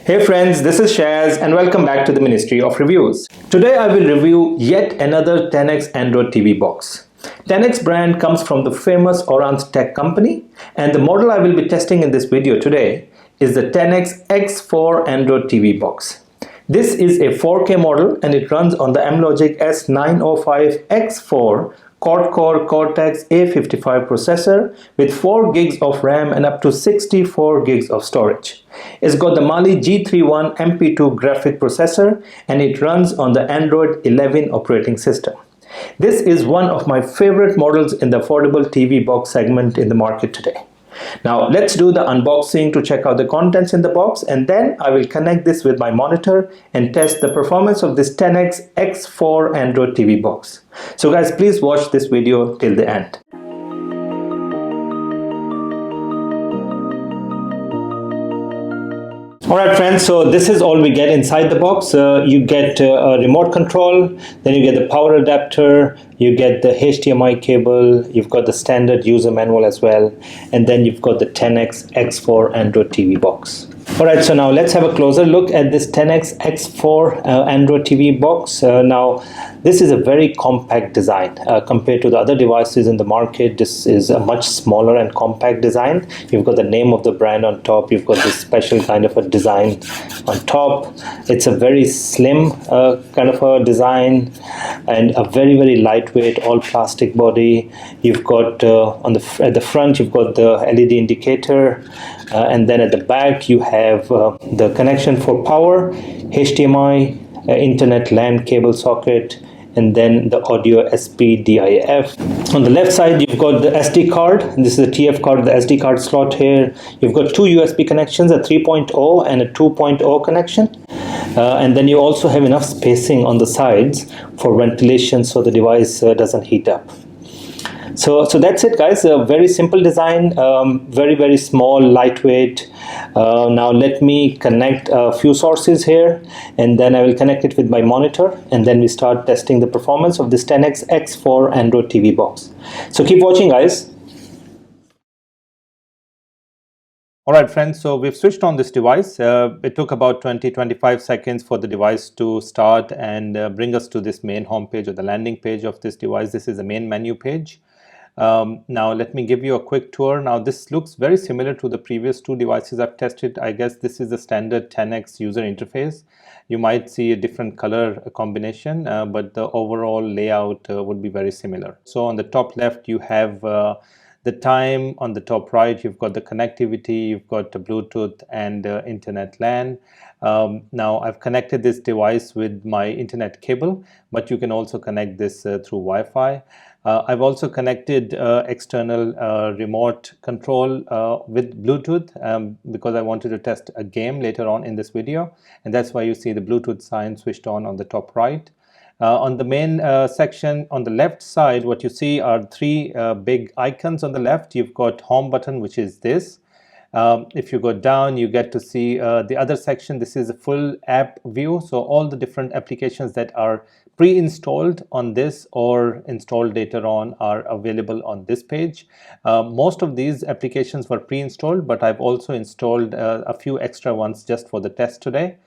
Hey friends, this is Shaz and welcome back to the Ministry of Reviews. Today I will review yet another Tanix Android TV box. Tanix brand comes from the famous Orange Tech company, and the model I will be testing in this video today is the Tanix X4 Android TV box. This is a 4K model and it runs on the M-Logic S905X4 Quad-core Cortex-A55 processor with 4 gigs of RAM and up to 64 gigs of storage. It's got the Mali-G31 MP2 graphic processor and it runs on the Android 11 operating system. This is one of my favorite models in the affordable TV box segment in the market today. Now let's do the unboxing to check out the contents in the box, and then I will connect this with my monitor and test the performance of this Tanix X4 Android TV box. So guys, please watch this video till the end. Alright friends, so this is all we get inside the box. You get a remote control, then you get the power adapter, you get the HDMI cable, you've got the standard user manual as well, and then you've got the Tanix X4 Android TV box. Alright, so now let's have a closer look at this Tanix X4 Android TV box. Now this is a very compact design compared to the other devices in the market. This is a much smaller and compact design. You've got the name of the brand on top, you've got this special kind of a design on top. It's a very slim kind of a design and a very lightweight all plastic body. You've got at the front you've got the LED indicator, and then at the back you have the connection for power, HDMI, Internet LAN cable socket, and then the audio SPDIF. On the left side you've got the SD card. This is a TF card, the SD card slot here. You've got two USB connections, a 3.0 and a 2.0 connection. And then you also have enough spacing on the sides for ventilation so the device doesn't heat up. So that's it guys, a very simple design, very small, lightweight. Now let me connect a few sources here and then I will connect it with my monitor, and then we start testing the performance of this Tanix X4 Android TV box. So keep watching guys. Alright friends, so we've switched on this device. It took about 20-25 seconds for the device to start and bring us to this main home page or the landing page of this device. This is the main menu page. Now let me give you a quick tour. Now this looks very similar to the previous two devices I've tested. I guess this is the standard Tanix user interface. You might see a different color combination, but the overall layout would be very similar. So on the top left you have the time. On the top right you've got the connectivity, you've got the Bluetooth and Internet LAN. Now I've connected this device with my internet cable, but you can also connect this through Wi-Fi. I've also connected external remote control with Bluetooth because I wanted to test a game later on in this video, and that's why you see the Bluetooth sign switched on the top right. On the main section on the left side, what you see are three big icons. On the left you've got home button, which is this. If you go down you get to see the other section. This is a full app view, so all the different applications that are pre-installed on this or installed later on are available on this page. Most of these applications were pre-installed, but I've also installed a few extra ones just for the test today.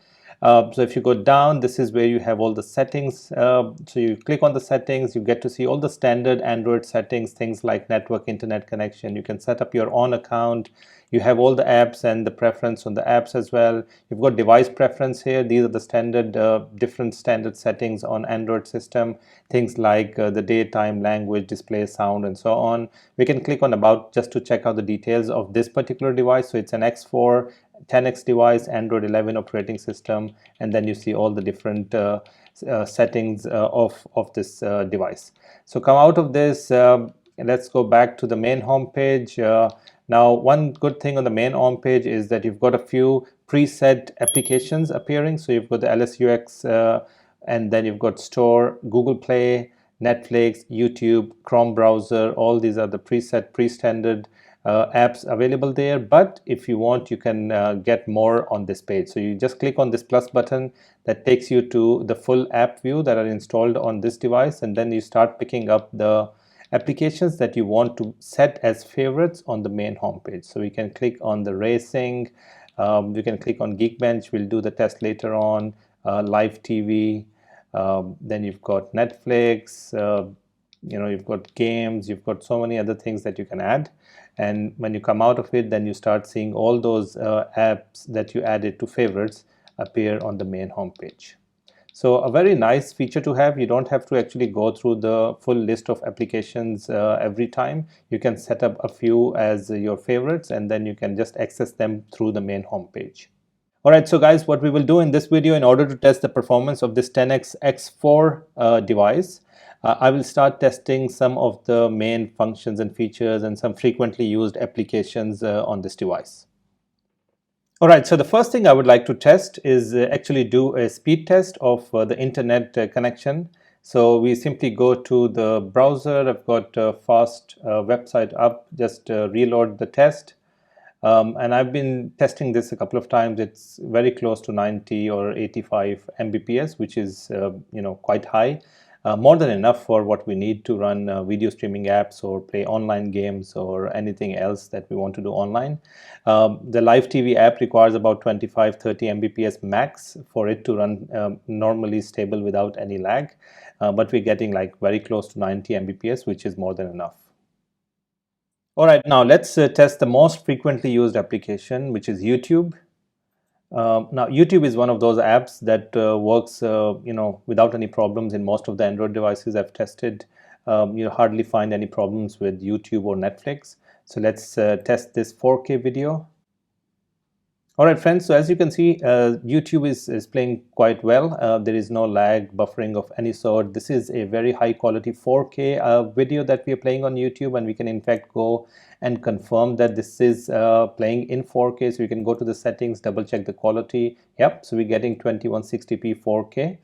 So if you go down, this is where you have all the settings. So you click on the settings, you get to see all the standard Android settings, things like network, internet connection. You can set up your own account. You have all the apps and the preference on the apps as well. You've got device preference here. These are the standard, different standard settings on Android system. Things like the daytime, language, display, sound, and so on. We can click on about just to check out the details of this particular device. So it's an X4 Tanix device, Android 11 operating system, and then you see all the different settings of this device. So come out of this, let's go back to the main home page. Now one good thing on the main home page is that you've got a few preset applications appearing. So you've got the LSUX and then you've got Store, Google Play, Netflix, YouTube, Chrome browser. All these are the preset, pre-standard apps available there, but if you want you can get more on this page. So you just click on this plus button that takes you to the full app view that are installed on this device, and then you start picking up the applications that you want to set as favorites on the main home page. So we can click on the racing, You can click on Geekbench. We'll do the test later on. Live TV. Then you've got Netflix. You've got games. You've got so many other things that you can add. And when you come out of it, then you start seeing all those apps that you added to favorites appear on the main homepage. So a very nice feature to have. You don't have to actually go through the full list of applications every time. You can set up a few as your favorites, and then you can just access them through the main homepage. Alright, so guys, what we will do in this video, in order to test the performance of this Tanix X4 device, I will start testing some of the main functions and features and some frequently used applications on this device. Alright, so the first thing I would like to test is actually do a speed test of the internet connection. So we simply go to the browser. I've got a fast website up, just reload the test. And I've been testing this a couple of times. It's very close to 90 or 85 Mbps, which is quite high. More than enough for what we need to run video streaming apps or play online games or anything else that we want to do online. The live TV app requires about 25-30 Mbps max for it to run normally stable without any lag. But we're getting like very close to 90 Mbps, which is more than enough. Alright, now let's test the most frequently used application, which is YouTube. Now YouTube is one of those apps that works without any problems in most of the Android devices I've tested. You hardly find any problems with YouTube or Netflix. So let's test this 4K video. Alright friends, so as you can see, YouTube is playing quite well. There is no lag, buffering of any sort. This is a very high quality 4K video that we are playing on YouTube, and we can in fact go and confirm that this is playing in 4K. So you can go to the settings, double check the quality. Yep, so we're getting 2160p 4K.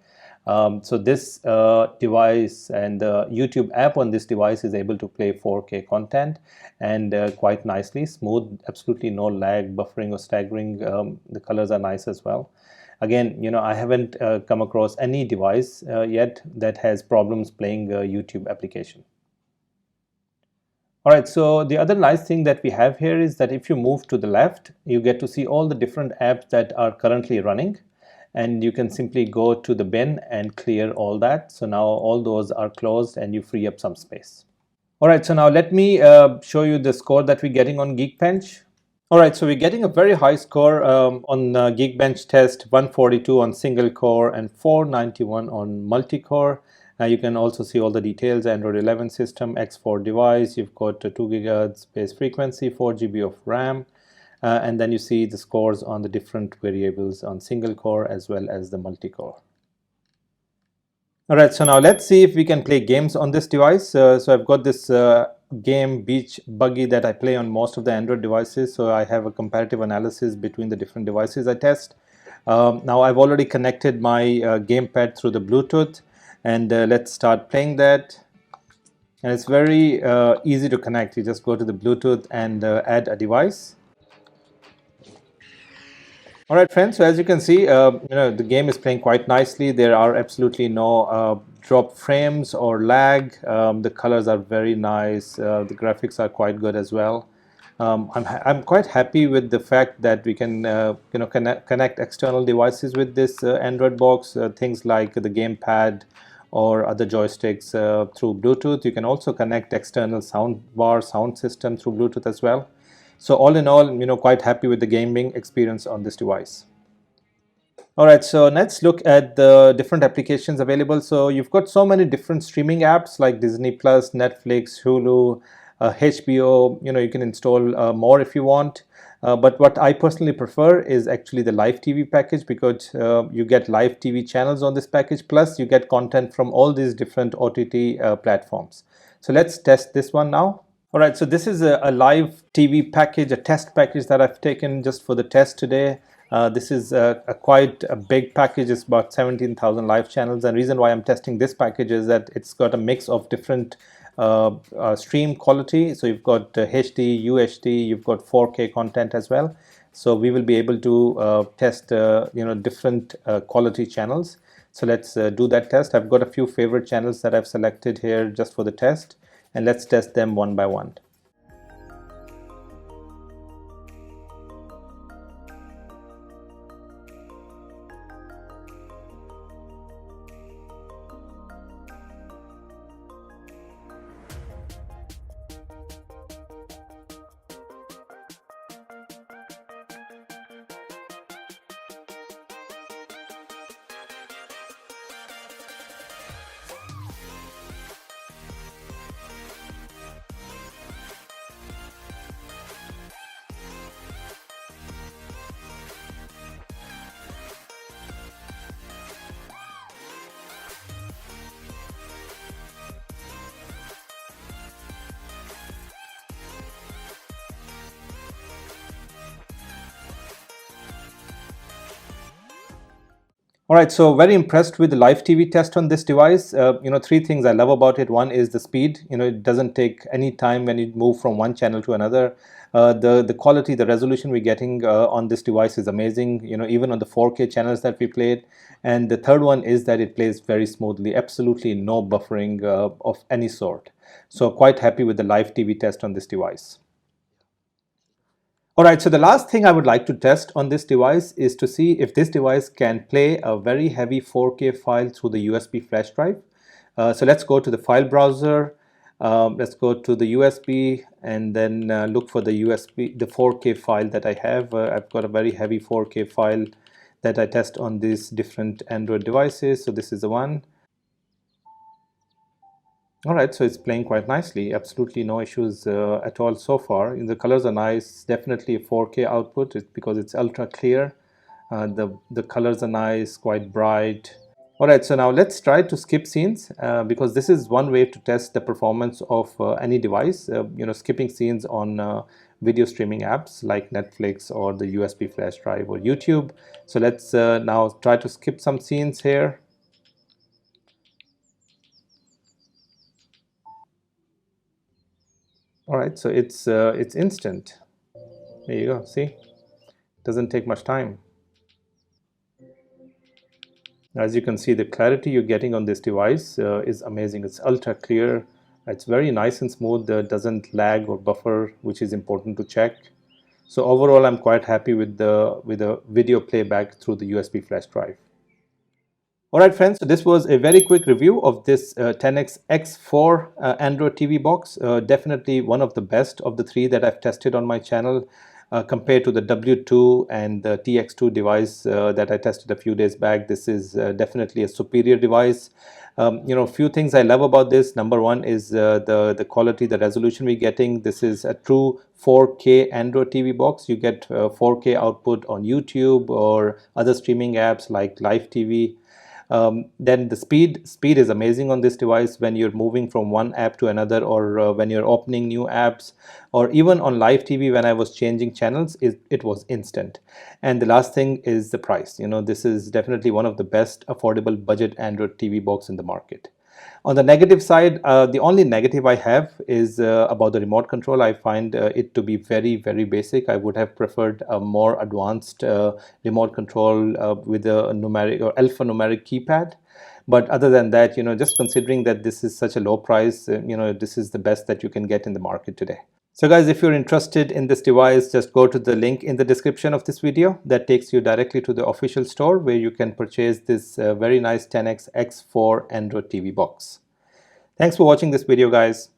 So this device and the YouTube app on this device is able to play 4K content and quite nicely, smooth, absolutely no lag, buffering or staggering. The colors are nice as well. Again, I haven't come across any device yet that has problems playing YouTube application. Alright, so the other nice thing that we have here is that if you move to the left, you get to see all the different apps that are currently running. And you can simply go to the bin and clear all that. So now all those are closed and you free up some space. Alright, so now let me show you the score that we're getting on Geekbench. Alright, so we're getting a very high score on Geekbench test, 142 on single core and 491 on multi-core. You can also see all the details: Android 11 system, X4 device, you've got 2 GHz base frequency, 4 GB of RAM. And then you see the scores on the different variables on single core as well as the multi-core. Alright, so now let's see if we can play games on this device. So I've got this game Beach Buggy that I play on most of the Android devices. So I have a comparative analysis between the different devices I test. Now I've already connected my gamepad through the Bluetooth, and let's start playing that. And it's very easy to connect. You just go to the Bluetooth and add a device. Alright friends, so as you can see, the game is playing quite nicely. There are absolutely no drop frames or lag. The colors are very nice. The graphics are quite good as well. I'm quite happy with the fact that we can connect external devices with this Android box, things like the gamepad or other joysticks through Bluetooth. You can also connect external sound system through Bluetooth as well. So all in all, quite happy with the gaming experience on this device. Alright, so let's look at the different applications available. So you've got so many different streaming apps like Disney Plus, Netflix, Hulu, HBO. You can install more if you want. But what I personally prefer is actually the live TV package, because you get live TV channels on this package, plus you get content from all these different OTT platforms. So let's test this one now. Alright, so this is a live TV package, a test package that I've taken just for the test today. This is quite a big package. It's about 17,000 live channels. And the reason why I'm testing this package is that it's got a mix of different stream quality. So you've got HD, UHD, you've got 4K content as well. So we will be able to test different quality channels. So let's do that test. I've got a few favorite channels that I've selected here just for the test, and let's test them one by one. All right, so very impressed with the live TV test on this device. Three things I love about it. One is the speed. It doesn't take any time when you move from one channel to another. The quality, the resolution we're getting on this device is amazing. Even on the 4K channels that we played. And the third one is that it plays very smoothly. Absolutely no buffering of any sort. So quite happy with the live TV test on this device. All right, so the last thing I would like to test on this device is to see if this device can play a very heavy 4K file through the USB flash drive. So let's go to the file browser. Let's go to the USB and then look for the USB, the 4K file that I have. I've got a very heavy 4K file that I test on these different Android devices. So this is the one. All right, so it's playing quite nicely. Absolutely no issues at all so far. The colors are nice. Definitely a 4K output. It's because it's ultra clear. The colors are nice, quite bright. All right, so now let's try to skip scenes because this is one way to test the performance of any device. Skipping scenes on video streaming apps like Netflix or the USB flash drive or YouTube. So let's now try to skip some scenes here. All right, so it's instant. There you go. See, doesn't take much time. As you can see, the clarity you're getting on this device is amazing. It's ultra clear. It's very nice and smooth. Doesn't lag or buffer, which is important to check. So overall, I'm quite happy with the video playback through the USB flash drive. All right, friends, so this was a very quick review of this Tanix X4 Android TV box. Definitely one of the best of the three that I've tested on my channel compared to the W2 and the TX2 device that I tested a few days back. This is definitely a superior device. A few things I love about this. Number one is the quality, the resolution we're getting. This is a true 4K Android TV box. You get 4K output on YouTube or other streaming apps like Live TV. Then the speed is amazing on this device when you're moving from one app to another, or when you're opening new apps, or even on live TV when I was changing channels, it was instant. And the last thing is the price. This is definitely one of the best affordable budget Android TV box in the market. On the negative side, the only negative I have is about the remote control. I find it to be very, very basic. I would have preferred a more advanced remote control with a numeric or alphanumeric keypad. But other than that, just considering that this is such a low price, this is the best that you can get in the market today. So guys, if you're interested in this device, just go to the link in the description of this video that takes you directly to the official store where you can purchase this very nice Tanix X4 Android TV box. Thanks for watching this video, guys.